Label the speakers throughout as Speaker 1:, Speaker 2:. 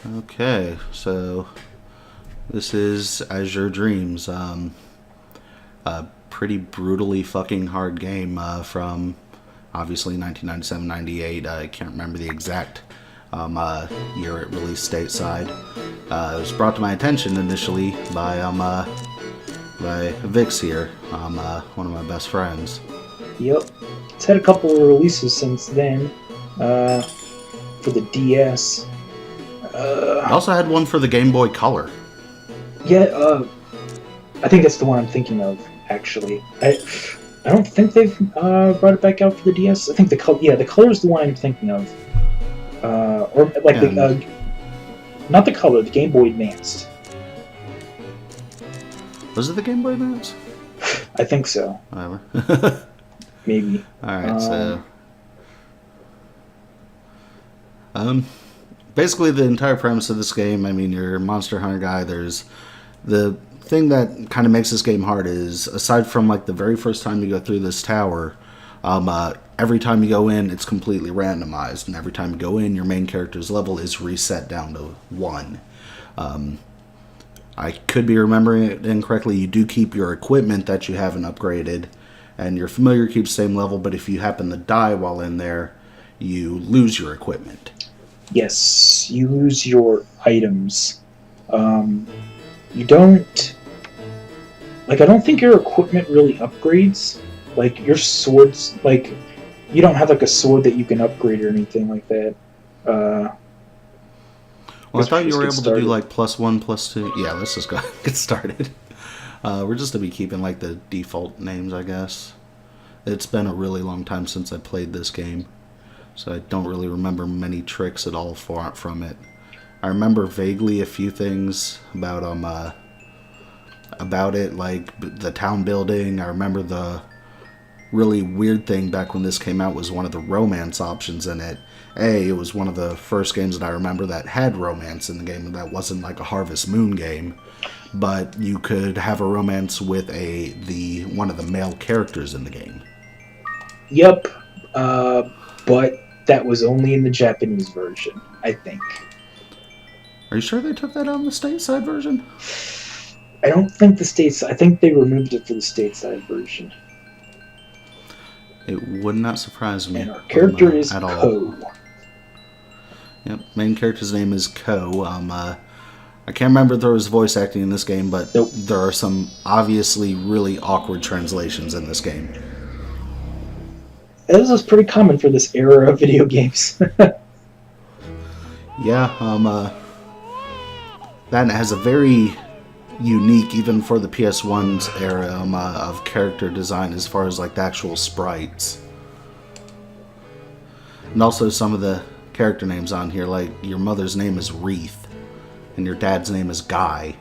Speaker 1: Okay, so this is Azure Dreams. A pretty brutally fucking hard game from obviously 1997-98. I can't remember the exact year it released stateside. It was brought to my attention initially by Vix here, one of my best friends.
Speaker 2: Yep. It's had a couple of releases since then. For the DS.
Speaker 1: It also had one for the Game Boy Color.
Speaker 2: Yeah, I think that's the one I'm thinking of, actually. I don't think they've brought it back out for the DS. I think the color is the one I'm thinking of. Or like
Speaker 1: And
Speaker 2: not the color, the Game Boy Advanced.
Speaker 1: was it the Game Boy Advance?
Speaker 2: I think so.
Speaker 1: Whatever.
Speaker 2: Maybe.
Speaker 1: Alright, basically the entire premise of this game, I mean, you're a Monster Hunter guy. There's the thing that kind of makes this game hard is, aside from like the very first time you go through this tower, every time you go in, it's completely randomized, and every time you go in, your main character's level is reset down to 1. I could be remembering it incorrectly. You do keep your equipment that you haven't upgraded, and your familiar keeps the same level, but if you happen to die while in there, you lose your equipment.
Speaker 2: Yes, you lose your items. You don't... Like, I don't think your equipment really upgrades. Like, your swords... Like, you don't have, like, a sword that you can upgrade or anything like that.
Speaker 1: Well, I thought you were able to do, like, +1, +2. Yeah, let's just go get started. We're just going to be keeping, like, the default names, I guess. It's been a really long time since I played this game, so I don't really remember many tricks at all from it. I remember vaguely a few things about it, like the town building. I remember the really weird thing back when this came out was one of the romance options in it. It was one of the first games that I remember that had romance in the game, and that wasn't like a Harvest Moon game, but you could have a romance with one of the male characters in the game.
Speaker 2: Yep, but that was only in the Japanese version, I think.
Speaker 1: Are you sure they took that out in the stateside version?
Speaker 2: I don't think the States... I think they removed it for the stateside version.
Speaker 1: It would not surprise me.
Speaker 2: And our character is
Speaker 1: at all.
Speaker 2: Ko.
Speaker 1: Yep, main character's name is Ko. I can't remember if there was voice acting in this game, but
Speaker 2: Nope.
Speaker 1: There are some obviously really awkward translations in this game.
Speaker 2: This is pretty common for this era of video games.
Speaker 1: Yeah, that has a very unique, even for the PS1's era, of character design as far as like the actual sprites. And also some of the character names on here, like your mother's name is Wreath, and your dad's name is Guy.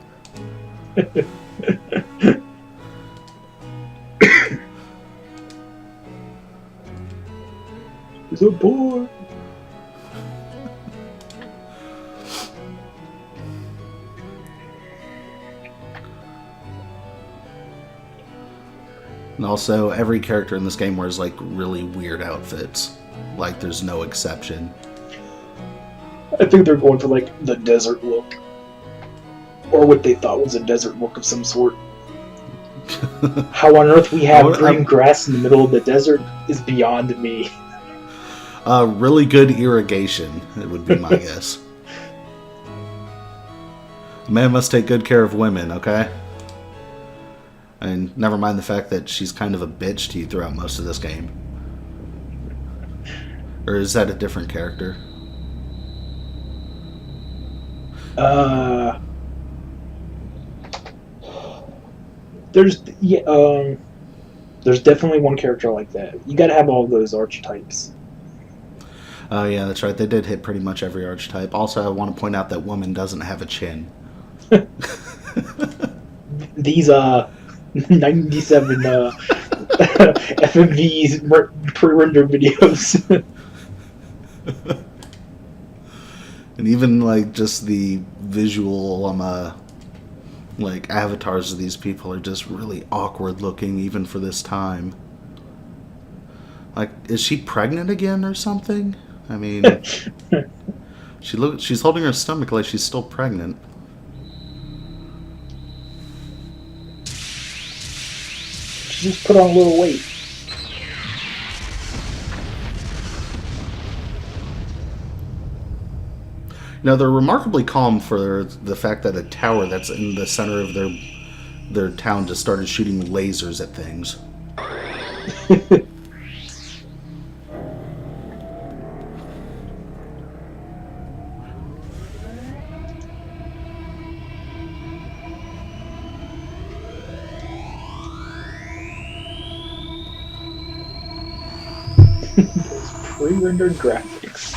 Speaker 2: He's a boy.
Speaker 1: And also, every character in this game wears like really weird outfits. Like, there's no exception.
Speaker 2: I think they're going for like the desert look, or what they thought was a desert look of some sort. How on earth we have green grass in the middle of the desert is beyond me.
Speaker 1: Really good irrigation, it would be my guess. A man must take good care of women, okay? And never mind the fact that she's kind of a bitch to you throughout most of this game. Or is that a different character?
Speaker 2: There's definitely one character like that. You gotta have all of those archetypes.
Speaker 1: Oh yeah, that's right. They did hit pretty much every archetype. Also, I want to point out that woman doesn't have a chin.
Speaker 2: These 97 FMVs pre-rendered videos.
Speaker 1: And even like just the visual like avatars of these people are just really awkward looking even for this time. Like, is she pregnant again or something? I mean, She's holding her stomach like she's still pregnant.
Speaker 2: She just put on a little weight.
Speaker 1: Now they're remarkably calm for the fact that a tower that's in the center of their town just started shooting lasers at things.
Speaker 2: Pre-rendered graphics.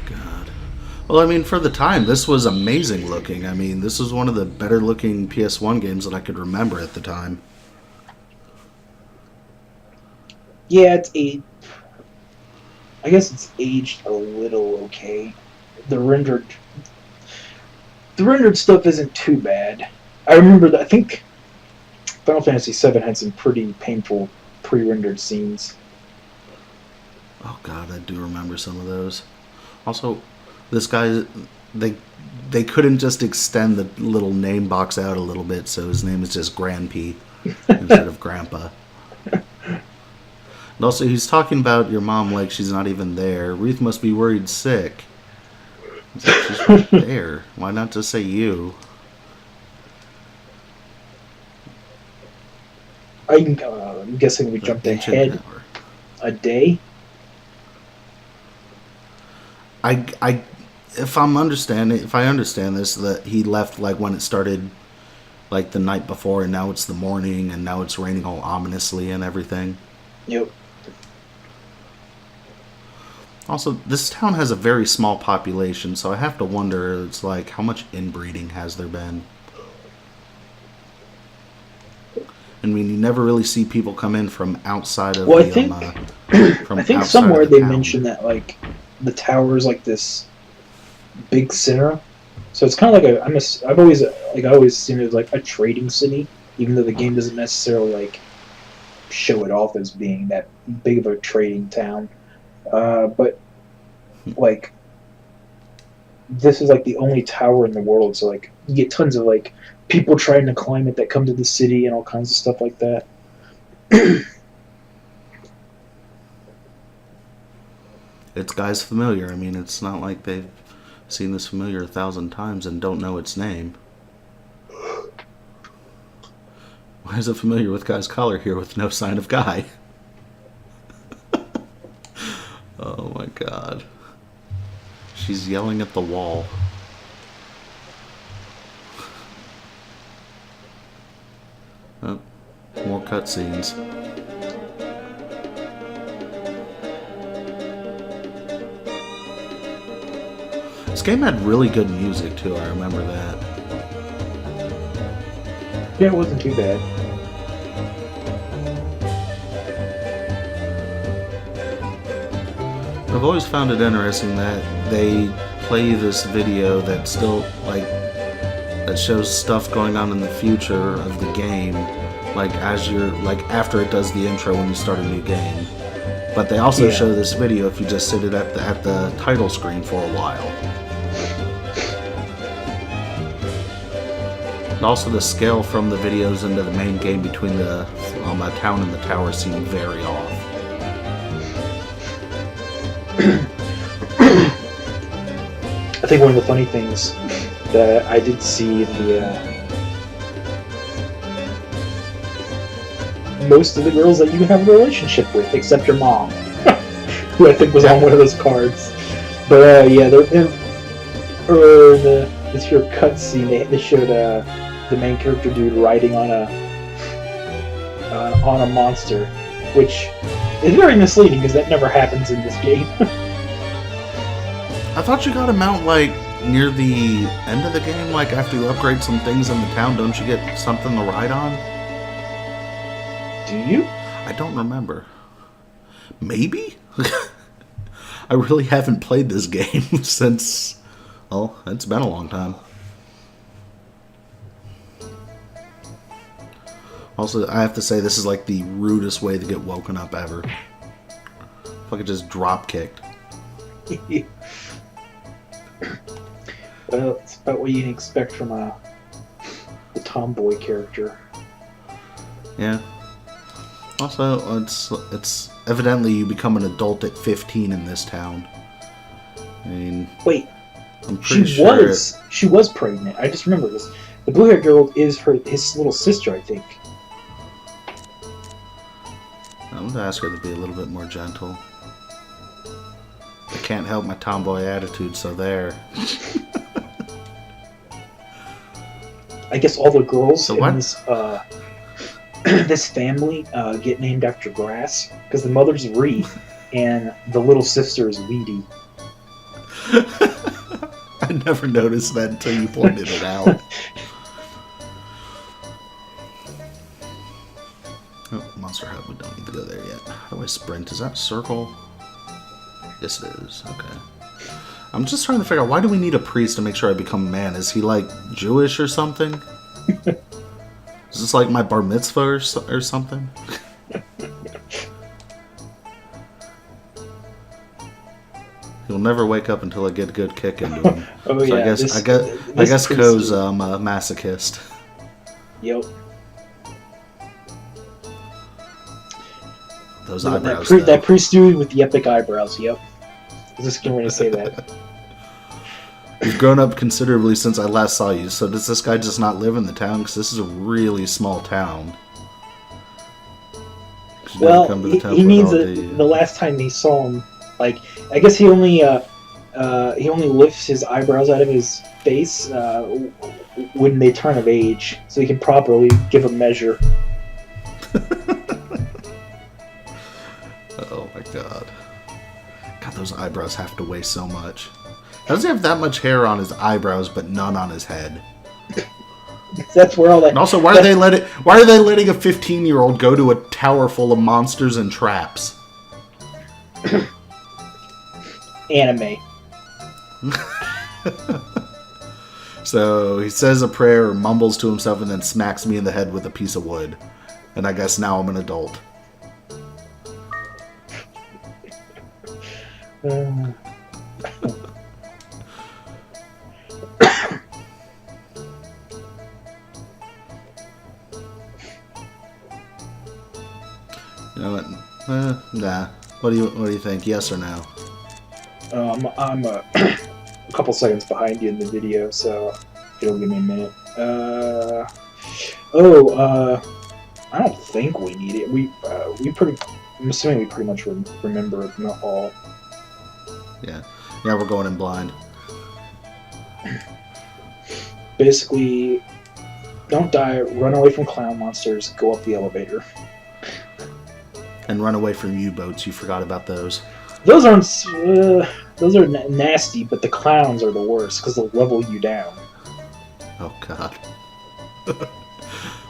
Speaker 1: God. Well, I mean, for the time, this was amazing looking. I mean, this was one of the better looking PS1 games that I could remember at the time.
Speaker 2: Yeah, I guess it's aged a little okay. The rendered stuff isn't too bad. I remember that. I think Final Fantasy VII had some pretty painful pre-rendered scenes.
Speaker 1: Oh God, I do remember some of those. Also, this guy, they couldn't just extend the little name box out a little bit, so his name is just Grandp instead of Grandpa. And also, he's talking about your mom like she's not even there. Ruth must be worried sick. It's like, she's right there. Why not just say you?
Speaker 2: I'm guessing we jumped ahead a day.
Speaker 1: If I understand this, that he left like when it started, like the night before, and now it's the morning, and now it's raining all ominously and everything.
Speaker 2: Yep.
Speaker 1: Also, this town has a very small population, so I have to wonder, it's like, how much inbreeding has there been? I mean, you never really see people come in from outside of
Speaker 2: well,
Speaker 1: the,
Speaker 2: I think somewhere they mentioned that, like, the tower is like this big center. So it's kind of like I always seen it as like a trading city, even though the game doesn't necessarily, like, show it off as being that big of a trading town. But, like, this is, like, the only tower in the world, so, like, you get tons of, like, people trying to climb it that come to the city and all kinds of stuff like that.
Speaker 1: It's guys familiar. I mean, it's not like they've seen this familiar 1,000 times and don't know its name. Why is it familiar with Guy's collar here with no sign of Guy? Oh my God. She's yelling at the wall. Oh, more cutscenes. This game had really good music too, I remember that.
Speaker 2: Yeah, it wasn't too bad.
Speaker 1: I've always found it interesting that they play this video that still, like, that shows stuff going on in the future of the game, like after it does the intro when you start a new game. But they also show this video if you just sit it at the title screen for a while. And also the scale from the videos into the main game between the town and the tower seem very off.
Speaker 2: I think one of the funny things that I did see in the most of the girls that you have a relationship with, except your mom, who I think was on one of those cards. But yeah, this your cutscene. They showed the main character dude riding on a monster, which is very misleading because that never happens in this game.
Speaker 1: I thought you got to mount, like, near the end of the game, like, after you upgrade some things in the town. Don't you get something to ride on?
Speaker 2: Do you?
Speaker 1: I don't remember. Maybe? I really haven't played this game since... well, it's been a long time. Also, I have to say, this is like the rudest way to get woken up ever. If I could just drop kicked.
Speaker 2: Well, it's about what you can expect from a tomboy character.
Speaker 1: Yeah. Also, it's evidently you become an adult at 15 in this town. I mean,
Speaker 2: wait,
Speaker 1: I'm pretty sure
Speaker 2: she was pregnant. I just remember this. The blue-haired girl is his little sister, I think.
Speaker 1: I'm gonna ask her to be a little bit more gentle. I can't help my tomboy attitude, so there.
Speaker 2: I guess all the girls
Speaker 1: So
Speaker 2: in this this family get named after grass because the mother's Ree and the little sister is Weedy.
Speaker 1: I never noticed that until you pointed it out. Oh, Monster Hut, we don't need to go there yet. How do I sprint? Is that circle? Yes, it is. Okay. I'm just trying to figure out, why do we need a priest to make sure I become a man? Is he, like, Jewish or something? Is this like my bar mitzvah or something? He'll never wake up until I get a good kick into him.
Speaker 2: Oh,
Speaker 1: so
Speaker 2: yeah.
Speaker 1: I guess Ko's a masochist.
Speaker 2: Yep.
Speaker 1: Those eyebrows.
Speaker 2: That priest dude with the epic eyebrows. Yep. I was just going to say that.
Speaker 1: You've grown up considerably since I last saw you. So does this guy just not live in the town? Because this is a really small town.
Speaker 2: Well, he means that the last time he saw him, like, I guess he only lifts his eyebrows out of his face when they turn of age, so he can properly give a measure.
Speaker 1: Oh my god. God, those eyebrows have to weigh so much. How does he have that much hair on his eyebrows but none on his head?
Speaker 2: That's where all that.
Speaker 1: And also, why are they letting a 15-year-old go to a tower full of monsters and traps?
Speaker 2: Anime.
Speaker 1: So he says a prayer, or mumbles to himself, and then smacks me in the head with a piece of wood. And I guess now I'm an adult. You know what? Nah. What do you think? Yes or no?
Speaker 2: I'm a couple seconds behind you in the video, so it'll give me a minute. I don't think we need it. I'm assuming we pretty much remember it, not all.
Speaker 1: Yeah, we're going in blind.
Speaker 2: Basically, don't die, run away from clown monsters, go up the elevator.
Speaker 1: And run away from U-boats. You forgot about those.
Speaker 2: Those aren't. Those are nasty, but the clowns are the worst because they'll level you down.
Speaker 1: Oh god.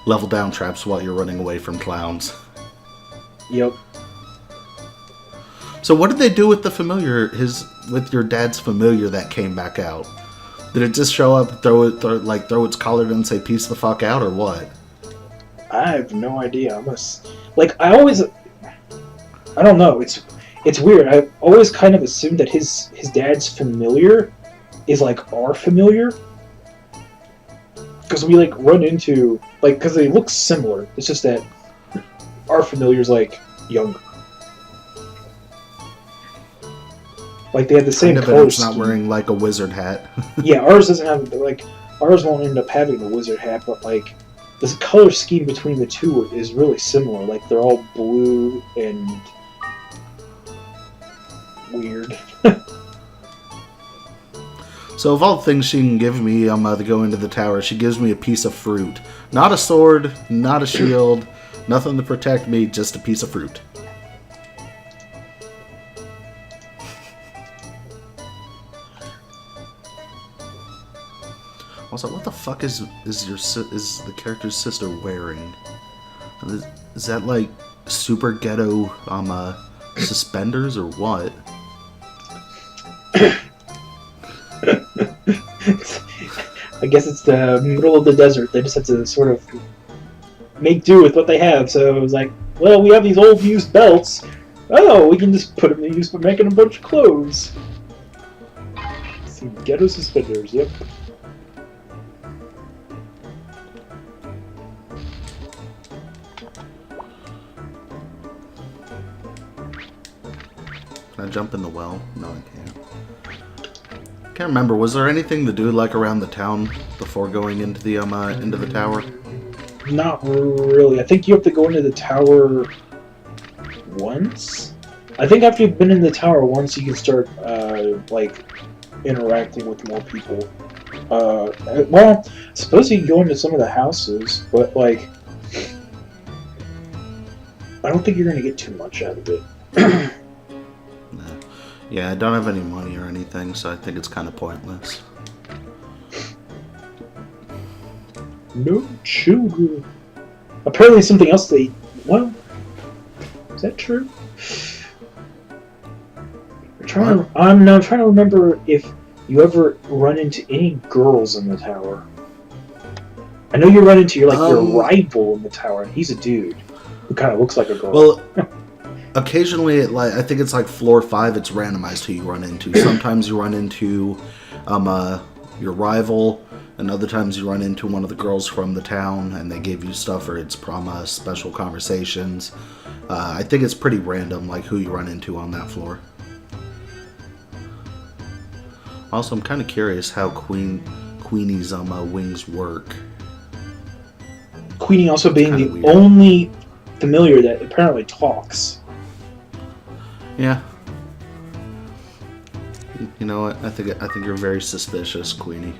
Speaker 1: Level down traps while you're running away from clowns.
Speaker 2: Yep.
Speaker 1: So what did they do with the familiar? With your dad's familiar that came back out? Did it just show up, throw its collar down and say "peace the fuck out" or what?
Speaker 2: I have no idea. I don't know. It's weird. I've always kind of assumed that his dad's familiar is like our familiar, because we like run into because they look similar. It's just that our familiar's like younger. Like they have the same color
Speaker 1: It's not wearing like a wizard hat.
Speaker 2: Yeah, ours doesn't have ours won't end up having the wizard hat, but like the color scheme between the two is really similar. Like they're all blue and weird.
Speaker 1: So of all the things she can give me to go into the tower, she gives me a piece of fruit. Not a sword, not a shield, nothing to protect me, just a piece of fruit. Also, what the fuck is the character's sister wearing? Is that like super ghetto suspenders or what?
Speaker 2: I guess it's the middle of the desert. They just have to sort of make do with what they have. So it was like, well, we have these old used belts. Oh, we can just put them to use for making a bunch of clothes. Let's see Ghetto suspenders, yep.
Speaker 1: Can I jump in the well? No, I can't. Can't remember. Was there anything to do like around the town before going into the tower?
Speaker 2: Not really. I think you have to go into the tower once. I think after you've been in the tower once, you can start like interacting with more people. Well, I suppose you can go into some of the houses, but like, I don't think you're gonna get too much out of it.
Speaker 1: No. Yeah, I don't have any money or anything, so I think it's kind of pointless.
Speaker 2: No children. Apparently, something else they. Well, is that true? I'm trying to remember if you ever run into any girls in the tower. I know you run into your rival in the tower, and he's a dude who kind of looks like a girl.
Speaker 1: Well, occasionally, I think it's like floor 5. It's randomized who you run into. Sometimes you run into your rival, and other times you run into one of the girls from the town, and they give you stuff, or it's promo special conversations. I think it's pretty random, like who you run into on that floor. Also, I'm kind of curious how Queenie's wings work.
Speaker 2: Queenie also being the
Speaker 1: weird.
Speaker 2: only familiar that apparently talks.
Speaker 1: Yeah. You know what? I think you're very suspicious, Queenie.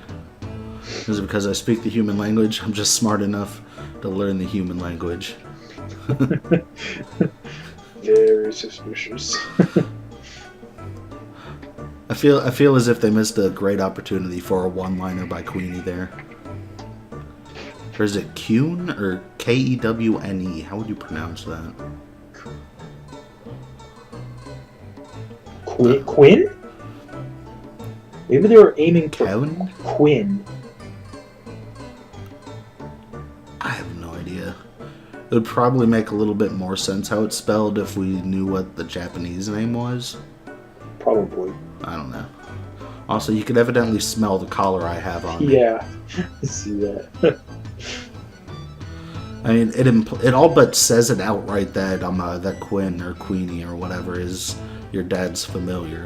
Speaker 1: Is it because I speak the human language? I'm just smart enough to learn the human language.
Speaker 2: Very suspicious.
Speaker 1: I feel as if they missed a great opportunity for a one-liner by Queenie there. Or is it Kewne or Kewne? How would you pronounce that?
Speaker 2: Quinn? Maybe they were aiming for
Speaker 1: Kewne?
Speaker 2: Quinn.
Speaker 1: I have no idea. It would probably make a little bit more sense how it's spelled if we knew what the Japanese name was.
Speaker 2: Probably.
Speaker 1: I don't know. Also, you could evidently smell the collar I have on me.
Speaker 2: Yeah, I see that.
Speaker 1: I mean, it all but says it outright that that Quinn or Queenie or whatever is your dad's familiar.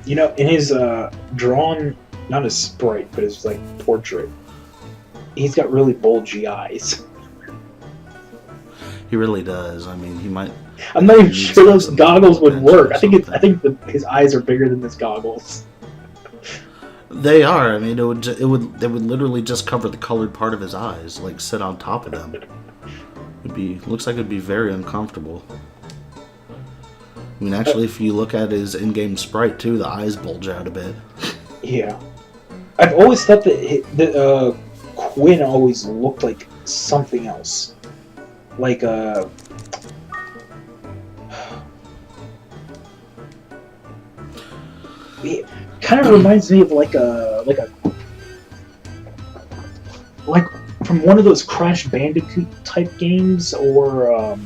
Speaker 2: You know, in his drawn, not his sprite, but his like portrait, he's got really bulgy eyes.
Speaker 1: He really does. I mean, he might.
Speaker 2: I'm not even sure those goggles would work. I think his eyes are bigger than his goggles.
Speaker 1: They are. I mean, they would literally just cover the colored part of his eyes, like sit on top of them. Looks like it'd be very uncomfortable. I mean, actually, if you look at his in-game sprite too, the eyes bulge out a bit. Yeah.
Speaker 2: I've always thought that Quinn always looked like something else, like it kind of reminds me of like from one of those Crash Bandicoot type games, or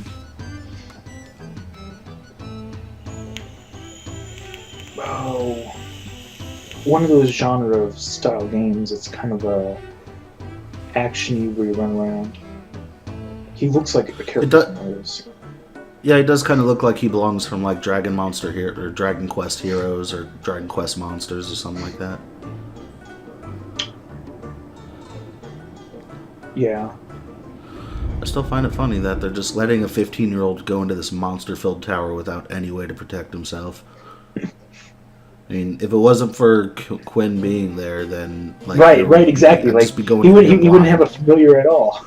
Speaker 2: one of those genre of style games. It's kind of a action-y where you run around. He looks like a character from those.
Speaker 1: Yeah, he does kind of look like he belongs from like Dragon Monster here or Dragon Quest Heroes or Dragon Quest Monsters or something like that.
Speaker 2: Yeah.
Speaker 1: I still find it funny that they're just letting a 15-year-old go into this monster-filled tower without any way to protect himself. I mean, if it wasn't for Quinn being there, then like
Speaker 2: right, exactly. Like he wouldn't have a familiar at all.